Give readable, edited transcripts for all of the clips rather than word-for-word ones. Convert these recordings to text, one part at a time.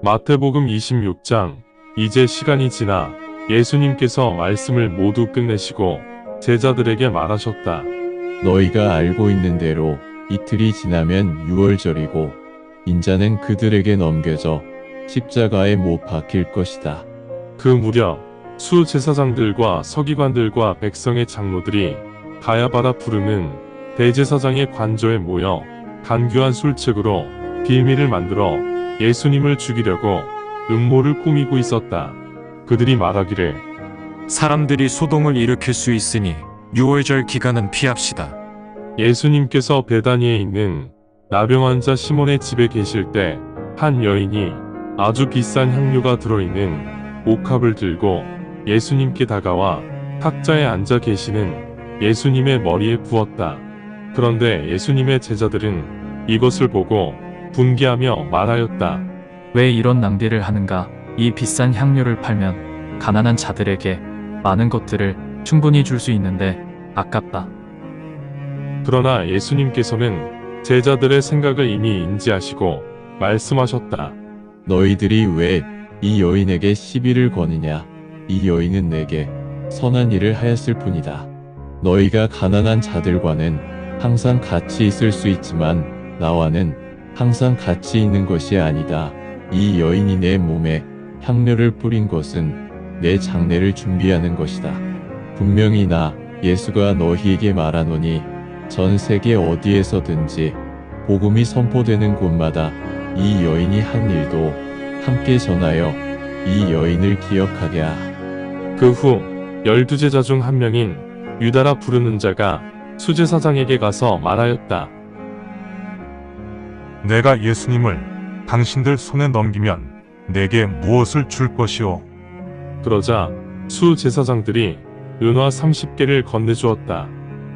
마태복음 26장. 이제 시간이 지나 예수님께서 말씀을 모두 끝내시고 제자들에게 말하셨다. 너희가 알고 있는 대로 이틀이 지나면 유월절이고 인자는 그들에게 넘겨져 십자가에 못 박힐 것이다. 그 무렵 수제사장들과 서기관들과 백성의 장로들이 가야바라 부르는 대제사장의 관저에 모여 간교한 술책으로 빌미를 만들어 예수님을 죽이려고 음모를 꾸미고 있었다. 그들이 말하기를 사람들이 소동을 일으킬 수 있으니 유월절 기간은 피합시다. 예수님께서 베다니에 있는 나병 환자 시몬의 집에 계실 때 한 여인이 아주 비싼 향료가 들어있는 옥합을 들고 예수님께 다가와 탁자에 앉아 계시는 예수님의 머리에 부었다. 그런데 예수님의 제자들은 이것을 보고 분개하며 말하였다. 왜 이런 낭비를 하는가? 이 비싼 향료를 팔면 가난한 자들에게 많은 것들을 충분히 줄 수 있는데 아깝다. 그러나 예수님께서는 제자들의 생각을 이미 인지하시고 말씀하셨다. 너희들이 왜 이 여인에게 시비를 거느냐? 이 여인은 내게 선한 일을 하였을 뿐이다. 너희가 가난한 자들과는 항상 같이 있을 수 있지만 나와는 항상 같이 있는 것이 아니다. 이 여인이 내 몸에 향료를 뿌린 것은 내 장례를 준비하는 것이다. 분명히 나 예수가 너희에게 말하노니 전 세계 어디에서든지 복음이 선포되는 곳마다 이 여인이 한 일도 함께 전하여 이 여인을 기억하게 하라. 그 후 12제자 중 한 명인 유다라 부르는 자가 수제사장에게 가서 말하였다. 내가 예수님을 당신들 손에 넘기면 내게 무엇을 줄 것이오? 그러자 수제사장들이 은화 30개를 건네주었다.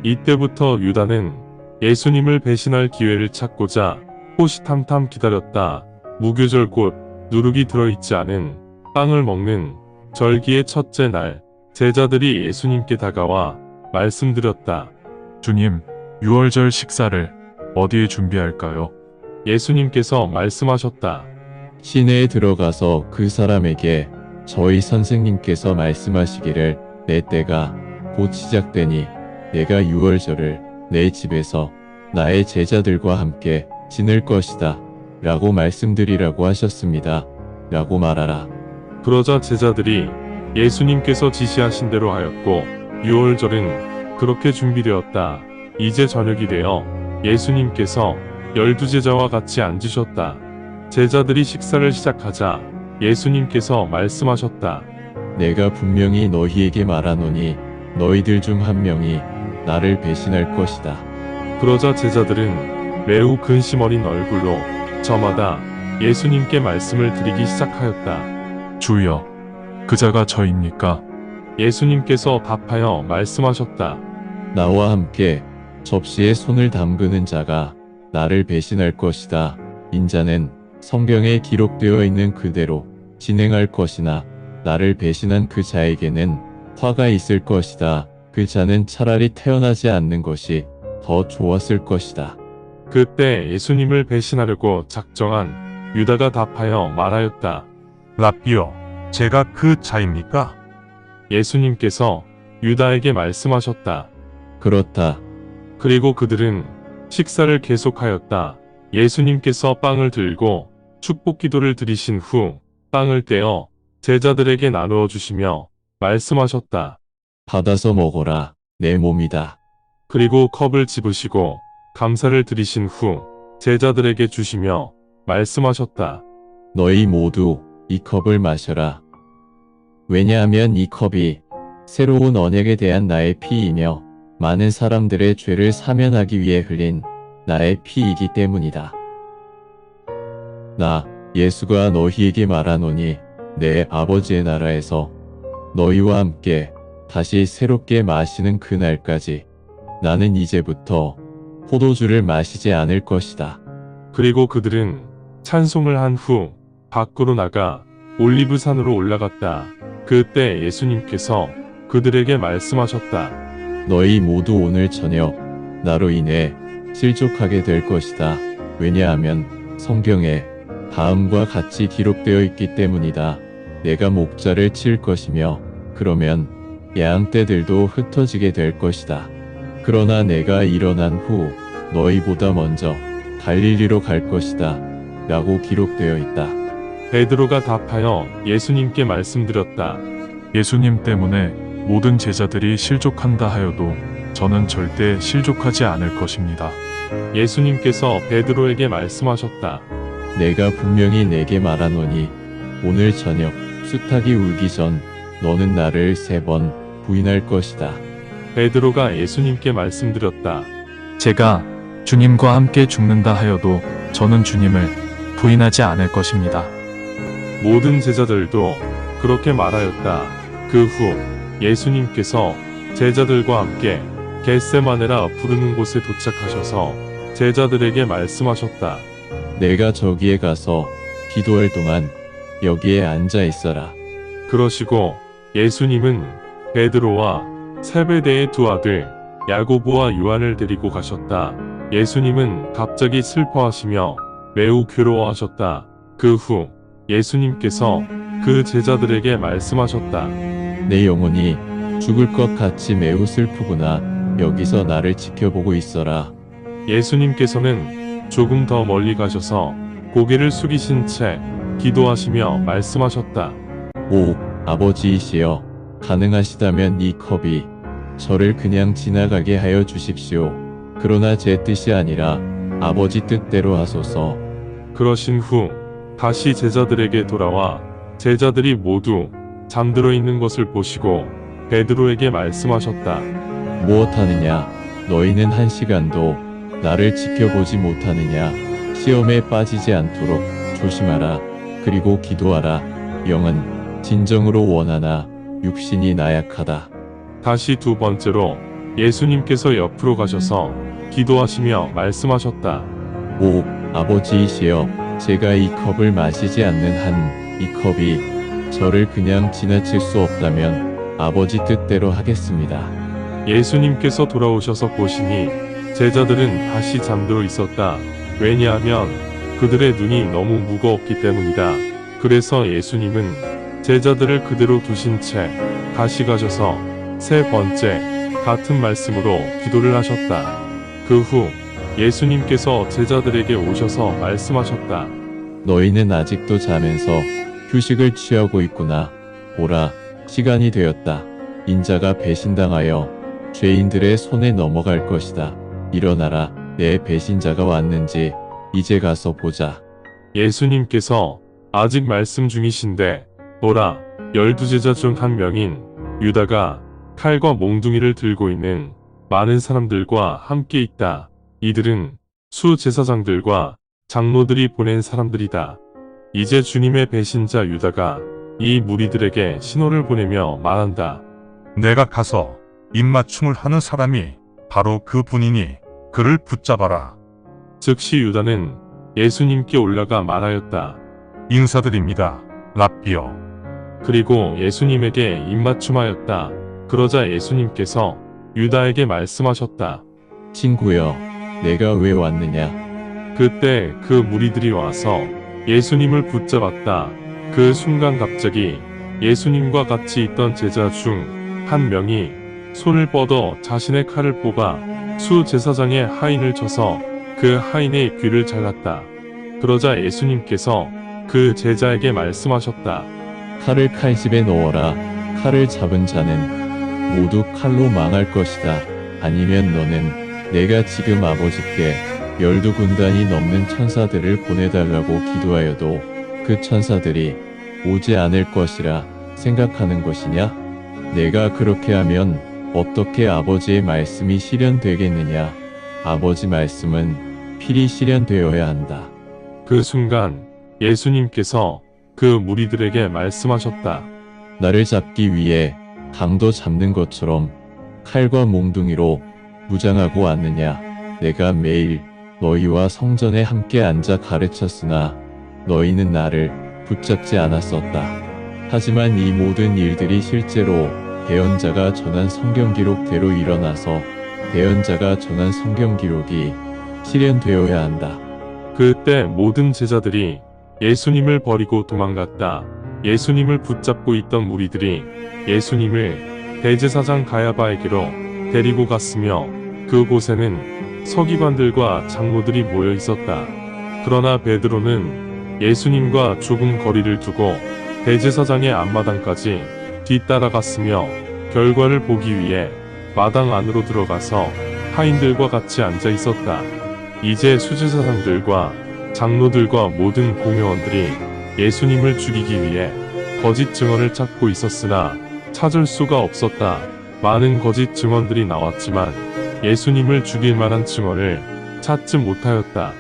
이때부터 유다는 예수님을 배신할 기회를 찾고자 호시탐탐 기다렸다. 무교절 곧 누룩이 들어있지 않은 빵을 먹는 절기의 첫째 날, 제자들이 예수님께 다가와 말씀드렸다. 주님, 유월절 식사를 어디에 준비할까요? 예수님께서 말씀하셨다. 시내에 들어가서 그 사람에게 저희 선생님께서 말씀하시기를 내 때가 곧 시작되니 내가 유월절을 내 집에서 나의 제자들과 함께 지낼 것이다 라고 말씀드리라고 하셨습니다 라고 말하라. 그러자 제자들이 예수님께서 지시하신 대로 하였고 유월절은 그렇게 준비되었다. 이제 저녁이 되어 예수님께서 12제자와 같이 앉으셨다. 제자들이 식사를 시작하자 예수님께서 말씀하셨다. 내가 분명히 너희에게 말하노니 너희들 중 한 명이 나를 배신할 것이다. 그러자 제자들은 매우 근심 어린 얼굴로 저마다 예수님께 말씀을 드리기 시작하였다. 주여, 그자가 저입니까? 예수님께서 답하여 말씀하셨다. 나와 함께 접시에 손을 담그는 자가 나를 배신할 것이다. 인자는 성경에 기록되어 있는 그대로 진행할 것이나 나를 배신한 그 자에게는 화가 있을 것이다. 그 자는 차라리 태어나지 않는 것이 더 좋았을 것이다. 그때 예수님을 배신하려고 작정한 유다가 답하여 말하였다. 라삐요, 제가 그 자입니까? 예수님께서 유다에게 말씀하셨다. 그렇다. 그리고 그들은 식사를 계속하였다. 예수님께서 빵을 들고 축복 기도를 드리신 후 빵을 떼어 제자들에게 나누어 주시며 말씀하셨다. 받아서 먹어라. 내 몸이다. 그리고 컵을 집으시고 감사를 드리신 후 제자들에게 주시며 말씀하셨다. 너희 모두 이 컵을 마셔라. 왜냐하면 이 컵이 새로운 언약에 대한 나의 피이며 많은 사람들의 죄를 사면하기 위해 흘린 나의 피이기 때문이다. 나 예수가 너희에게 말하노니 내 아버지의 나라에서 너희와 함께 다시 새롭게 마시는 그날까지 나는 이제부터 포도주를 마시지 않을 것이다. 그리고 그들은 찬송을 한 후 밖으로 나가 올리브산으로 올라갔다. 그때 예수님께서 그들에게 말씀하셨다. 너희 모두 오늘 저녁 나로 인해 실족하게 될 것이다. 왜냐하면 성경에 다음과 같이 기록되어 있기 때문이다. 내가 목자를 칠 것이며 그러면 양떼들도 흩어지게 될 것이다. 그러나 내가 일어난 후 너희보다 먼저 갈릴리로 갈 것이다. 라고 기록되어 있다. 베드로가 답하여 예수님께 말씀드렸다. 예수님 때문에 모든 제자들이 실족한다 하여도 저는 절대 실족하지 않을 것입니다. 예수님께서 베드로에게 말씀하셨다. 내가 분명히 내게 말하노니 오늘 저녁 수탉이 울기 전 너는 나를 3번 부인할 것이다. 베드로가 예수님께 말씀드렸다. 제가 주님과 함께 죽는다 하여도 저는 주님을 부인하지 않을 것입니다. 모든 제자들도 그렇게 말하였다. 그 후 예수님께서 제자들과 함께 겟세마네라 부르는 곳에 도착하셔서 제자들에게 말씀하셨다. 내가 저기에 가서 기도할 동안 여기에 앉아 있어라. 그러시고 예수님은 베드로와 세베대의 두 아들 야고보와 요한을 데리고 가셨다. 예수님은 갑자기 슬퍼하시며 매우 괴로워하셨다. 그 후 예수님께서 그 제자들에게 말씀하셨다. 내 영혼이 죽을 것 같이 매우 슬프구나. 여기서 나를 지켜보고 있어라. 예수님께서는 조금 더 멀리 가셔서 고개를 숙이신 채 기도하시며 말씀하셨다. 오 아버지이시여, 가능하시다면 이 컵이 저를 그냥 지나가게 하여 주십시오. 그러나 제 뜻이 아니라 아버지 뜻대로 하소서. 그러신 후 다시 제자들에게 돌아와 제자들이 모두 잠들어 있는 것을 보시고 베드로에게 말씀하셨다. 무엇하느냐? 너희는 1시간도 나를 지켜보지 못하느냐? 시험에 빠지지 않도록 조심하라. 그리고 기도하라. 영은 진정으로 원하나 육신이 나약하다. 다시 두 번째로 예수님께서 옆으로 가셔서 기도하시며 말씀하셨다. 오 아버지이시여, 제가 이 컵을 마시지 않는 한 이 컵이 저를 그냥 지나칠 수 없다면 아버지 뜻대로 하겠습니다. 예수님께서 돌아오셔서 보시니 제자들은 다시 잠들어 있었다. 왜냐하면 그들의 눈이 너무 무거웠기 때문이다. 그래서 예수님은 제자들을 그대로 두신 채 다시 가셔서 3번째 같은 말씀으로 기도를 하셨다. 그 후 예수님께서 제자들에게 오셔서 말씀하셨다. 너희는 아직도 자면서 휴식을 취하고 있구나. 보라, 시간이 되었다. 인자가 배신당하여 죄인들의 손에 넘어갈 것이다. 일어나라. 내 배신자가 왔는지 이제 가서 보자. 예수님께서 아직 말씀 중이신데 보라, 12제자 중 한 명인 유다가 칼과 몽둥이를 들고 있는 많은 사람들과 함께 있다. 이들은 수제사장들과 장로들이 보낸 사람들이다. 이제 주님의 배신자 유다가 이 무리들에게 신호를 보내며 말한다. 내가 가서 입맞춤을 하는 사람이 바로 그 분이니 그를 붙잡아라. 즉시 유다는 예수님께 올라가 말하였다. 인사드립니다. 랍비여. 그리고 예수님에게 입맞춤하였다. 그러자 예수님께서 유다에게 말씀하셨다. 친구여, 내가 왜 왔느냐? 그때 그 무리들이 와서 예수님을 붙잡았다. 그 순간 갑자기 예수님과 같이 있던 제자 중 한 명이 손을 뻗어 자신의 칼을 뽑아 수제사장의 하인을 쳐서 그 하인의 귀를 잘랐다. 그러자 예수님께서 그 제자에게 말씀하셨다. 칼을 칼집에 넣어라. 칼을 잡은 자는 모두 칼로 망할 것이다. 아니면 너는 내가 지금 아버지께 12군단이 넘는 천사들을 보내달라고 기도하여도 그 천사들이 오지 않을 것이라 생각하는 것이냐? 내가 그렇게 하면 어떻게 아버지의 말씀이 실현되겠느냐? 아버지 말씀은 필히 실현되어야 한다. 그 순간 예수님께서 그 무리들에게 말씀하셨다. 나를 잡기 위해 강도 잡는 것처럼 칼과 몽둥이로 무장하고 왔느냐? 내가 매일 너희와 성전에 함께 앉아 가르쳤으나 너희는 나를 붙잡지 않았었다. 하지만 이 모든 일들이 실제로 대언자가 전한 성경 기록대로 일어나서 대언자가 전한 성경 기록이 실현되어야 한다. 그때 모든 제자들이 예수님을 버리고 도망갔다. 예수님을 붙잡고 있던 무리들이 예수님을 대제사장 가야바에게로 데리고 갔으며 그곳에는 서기관들과 장로들이 모여 있었다. 그러나 베드로는 예수님과 조금 거리를 두고 대제사장의 앞마당까지 뒤따라갔으며 결과를 보기 위해 마당 안으로 들어가서 하인들과 같이 앉아 있었다. 이제 수제사장들과 장로들과 모든 공회원들이 예수님을 죽이기 위해 거짓 증언을 찾고 있었으나 찾을 수가 없었다. 많은 거짓 증언들이 나왔지만 예수님을 죽일 만한 증언을 찾지 못하였다.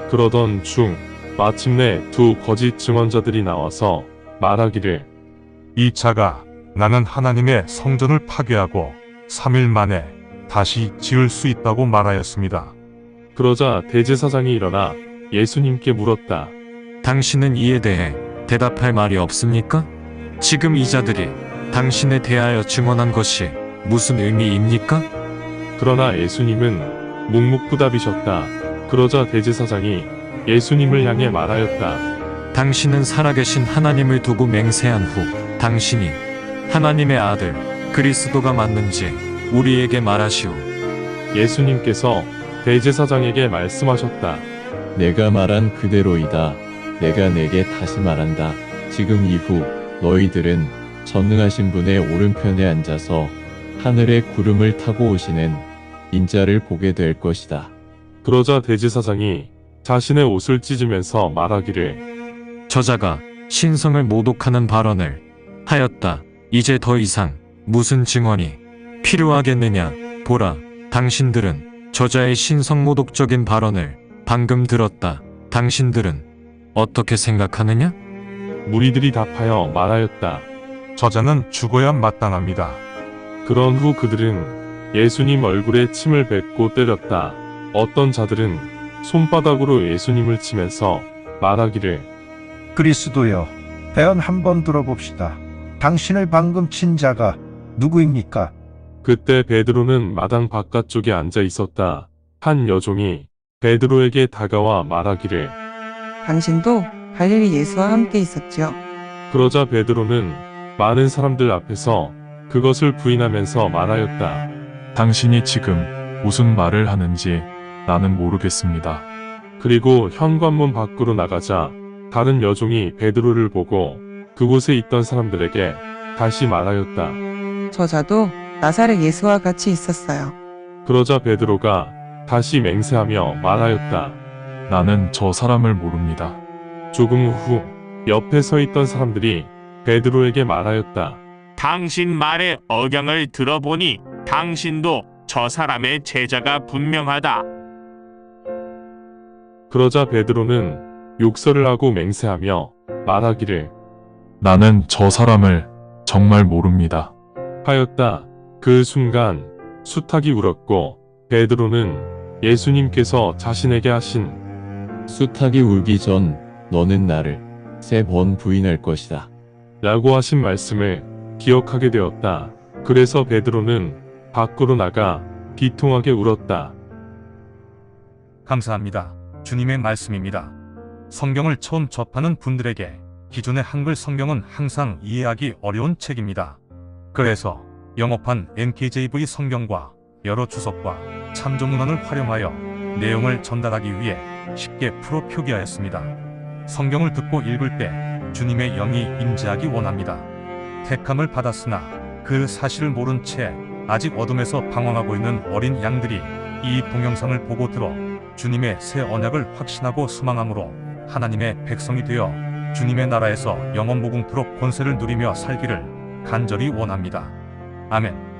그러던 중 마침내 두 거짓 증언자들이 나와서 말하기를 이 자가 나는 하나님의 성전을 파괴하고 3일 만에 다시 지을 수 있다고 말하였습니다. 그러자 대제사장이 일어나 예수님께 물었다. 당신은 이에 대해 대답할 말이 없습니까? 지금 이 자들이 당신에 대하여 증언한 것이 무슨 의미입니까? 그러나 예수님은 묵묵부답이셨다. 그러자 대제사장이 예수님을 향해 말하였다. 당신은 살아계신 하나님을 두고 맹세한 후 당신이 하나님의 아들 그리스도가 맞는지 우리에게 말하시오. 예수님께서 대제사장에게 말씀하셨다. 내가 말한 그대로이다. 내가 내게 다시 말한다. 지금 이후 너희들은 전능하신 분의 오른편에 앉아서 하늘의 구름을 타고 오시는 인자를 보게 될 것이다. 그러자 대제사장이 자신의 옷을 찢으면서 말하기를 저자가 신성을 모독하는 발언을 하였다. 이제 더 이상 무슨 증언이 필요하겠느냐? 보라, 당신들은 저자의 신성 모독적인 발언을 방금 들었다. 당신들은 어떻게 생각하느냐? 무리들이 답하여 말하였다. 저자는 죽어야 마땅합니다. 그런 후 그들은 예수님 얼굴에 침을 뱉고 때렸다. 어떤 자들은 손바닥으로 예수님을 치면서 말하기를 그리스도여, 대언 한번 들어봅시다. 당신을 방금 친 자가 누구입니까? 그때 베드로는 마당 바깥쪽에 앉아 있었다. 한 여종이 베드로에게 다가와 말하기를 당신도 갈릴리 예수와 함께 있었죠. 그러자 베드로는 많은 사람들 앞에서 그것을 부인하면서 말하였다. 당신이 지금 무슨 말을 하는지 나는 모르겠습니다. 그리고 현관문 밖으로 나가자 다른 여종이 베드로를 보고 그곳에 있던 사람들에게 다시 말하였다. 저자도 나사렛 예수와 같이 있었어요. 그러자 베드로가 다시 맹세하며 말하였다. 나는 저 사람을 모릅니다. 조금 후 옆에 서 있던 사람들이 베드로에게 말하였다. 당신 말의 억양을 들어보니 당신도 저 사람의 제자가 분명하다. 그러자 베드로는 욕설을 하고 맹세하며 말하기를 나는 저 사람을 정말 모릅니다. 하였다. 그 순간 수탉이 울었고 베드로는 예수님께서 자신에게 하신 수탉이 울기 전 너는 나를 3번 부인할 것이다. 라고 하신 말씀을 기억하게 되었다. 그래서 베드로는 밖으로 나가 비통하게 울었다. 감사합니다. 주님의 말씀입니다. 성경을 처음 접하는 분들에게 기존의 한글 성경은 항상 이해하기 어려운 책입니다. 그래서 영어판 NKJV 성경과 여러 주석과 참조 문헌을 활용하여 내용을 전달하기 위해 쉽게 풀어 표기하였습니다. 성경을 듣고 읽을 때 주님의 영이 임재하기 원합니다. 택함을 받았으나 그 사실을 모른 채 아직 어둠에서 방황하고 있는 어린 양들이 이 동영상을 보고 들어 주님의 새 언약을 확신하고 소망함으로 하나님의 백성이 되어 주님의 나라에서 영원 무궁토록 권세를 누리며 살기를 간절히 원합니다. 아멘.